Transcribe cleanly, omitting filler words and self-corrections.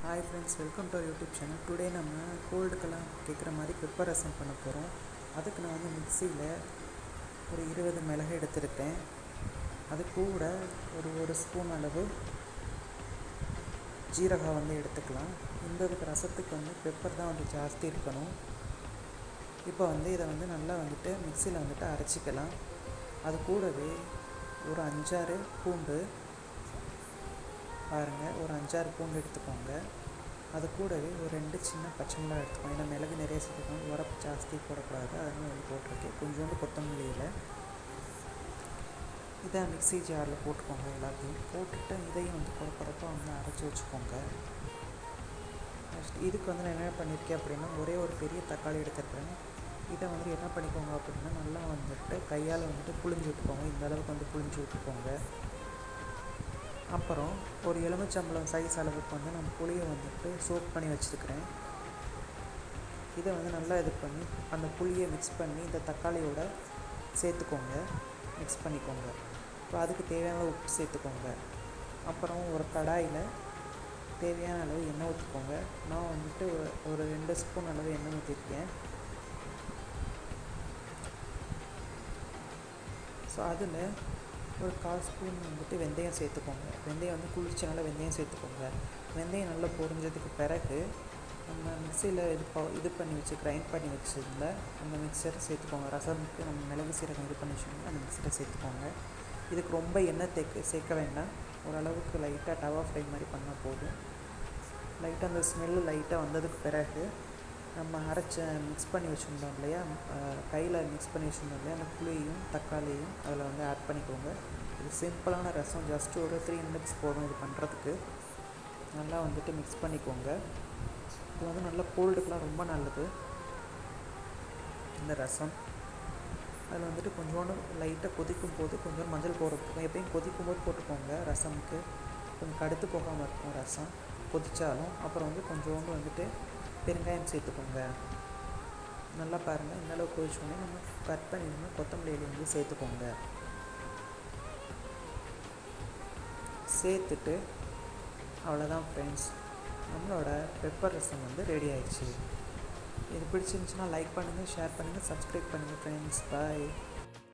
Hi friends, welcome to our YouTube channel. Today நம்ம கோல்டுக்கெல்லாம் கேட்குற மாதிரி பெப்பர் ரசம் பண்ண போகிறோம். அதுக்கு நான் வந்து மிக்சியில் ஒரு 20 மிளகு எடுத்துருக்கேன். அது கூட ஒரு ஸ்பூன் அளவு ஜீரகம் வந்து எடுத்துக்கலாம். இந்த ரசத்துக்கு வந்து பெப்பர் தான் வந்து ஜாஸ்தி இருக்கணும். இப்போ வந்து இதை வந்து நல்லா வந்துட்டு மிக்சியில் வந்துட்டு அரைச்சிக்கலாம். அது கூடவே ஒரு 5-6 பூண்டு பாருங்கள், ஒரு 5-6 பூண்டு எடுத்துக்கோங்க. அது கூடவே ஒரு 2 சின்ன பச்சை மிளகாய் எடுத்துக்கோங்க. ஏன்னா மிளகு நிறைய சேர்த்துக்கணும், உரப்பு ஜாஸ்தி போடக்கூடாது, அதனால் வந்து போட்டிருக்கேன். கொஞ்சோண்டு கொத்தமல்லி இலை. இதை மிக்ஸி ஜாரில் போட்டுக்கோங்க. எல்லாத்தையும் போட்டுட்டு இதையும் வந்து குறப்பாக வந்து அரைச்சி வச்சுக்கோங்க. நெக்ஸ்ட் இதுக்கு வந்து நான் என்ன பண்ணியிருக்கேன் அப்படின்னா, ஒரே ஒரு பெரிய தக்காளி எடுத்துருக்கேன். இதை வந்து என்ன பண்ணிக்கோங்க அப்படின்னா, நல்லா வந்துட்டு கையால் வந்துட்டு புழிஞ்சு விட்டுக்கோங்க. இந்த அளவுக்கு வந்து புழிஞ்சு விட்டுக்கோங்க. அப்புறம் ஒரு எலுமிச்சம்பழம் சைஸ் அளவுக்கு வந்து நான் புளியை வந்துட்டு சோக் பண்ணி வச்சுருக்கிறேன். இதை வந்து நல்லா இது பண்ணி அந்த புளியை மிக்ஸ் பண்ணி இந்த தக்காளியோட சேர்த்துக்கோங்க, மிக்ஸ் பண்ணிக்கோங்க. இப்போ அதுக்கு தேவையான உப்பு சேர்த்துக்கோங்க. அப்புறம் ஒரு கடாயில் தேவையான அளவு எண்ணெய் ஊற்றிக்கோங்க. நான் வந்துட்டு ஒரு 2 ஸ்பூன் அளவு எண்ணெய் ஊற்றிருக்கேன். ஸோ அதில் ஒரு 1/4 ஸ்பூன் வந்துட்டு வெந்தயம் சேர்த்துக்கோங்க. வெந்தயம் வந்து குளிர்ச்சினால வெந்தயம் சேர்த்துக்கோங்க. வெந்தயம் நல்லா பொரிஞ்சதுக்கு பிறகு நம்ம மிக்சியில் இது பண்ணி வச்சு கிரைண்ட் பண்ணி வச்சதில் அந்த மிக்சரை சேர்த்துக்கோங்க. ரசமுக்கு நம்ம மிளகு சீரகம் இது பண்ணி வச்சுக்கோங்க, அந்த மிக்சரை சேர்த்துக்கோங்க. இதுக்கு ரொம்ப எண்ணெய் சேர்க்க வேண்டாம். ஓரளவுக்கு லைட்டாக டவா ஃப்ரை மாதிரி பண்ணால் போதும். லைட்டாக அந்த ஸ்மெல்லு லைட்டாக வந்ததுக்கு பிறகு நம்ம மிக்ஸ் பண்ணி வச்சுருந்தோம் இல்லையா, கையில் மிக்ஸ் பண்ணி வச்சுருந்தோம் இல்லையா, அந்த புளியையும் தக்காளியும் அதில் வந்து ஆட் பண்ணிக்கோங்க. இது சிம்பிளான ரசம், ஜஸ்ட்டு ஒரு 3 மினிட்ஸ் போதும் இது பண்ணுறதுக்கு. நல்லா வந்துட்டு மிக்ஸ் பண்ணிக்கோங்க. இது வந்து நல்லா கோல்டுக்கெலாம் ரொம்ப நல்லது இந்த ரசம். அதில் வந்துட்டு கொஞ்சோண்டு லைட்டாக கொதிக்கும் போது கொஞ்சம் மஞ்சள் போடுறதுக்கும், எப்பயும் கொதிக்கும் போது போட்டுக்கோங்க. ரசமுக்கு கொஞ்சம் கடுத்து போகாமல் இருக்கும் ரசம் கொதித்தாலும். அப்புறம் வந்து கொஞ்சோண்டு வந்துட்டு பெருங்காயம் சேர்த்துக்கோங்க. நல்லா பாருங்கள், இந்த அளவுக்கு கொதிச்சோடனே நம்ம கட் பண்ணிடணும் கொத்தமல்லி இலை வந்து சேர்த்துக்கோங்க. சேர்த்துட்டு அவ்வளோதான் ஃப்ரெண்ட்ஸ், நம்மளோட பெப்பர் ரசம் வந்து ரெடி ஆயிடுச்சு. இது பிடிச்சிருந்துச்சுன்னா லைக் பண்ணுங்கள், ஷேர் பண்ணுங்கள், சப்ஸ்கிரைப் பண்ணுங்கள் ஃப்ரெண்ட்ஸ். பாய்.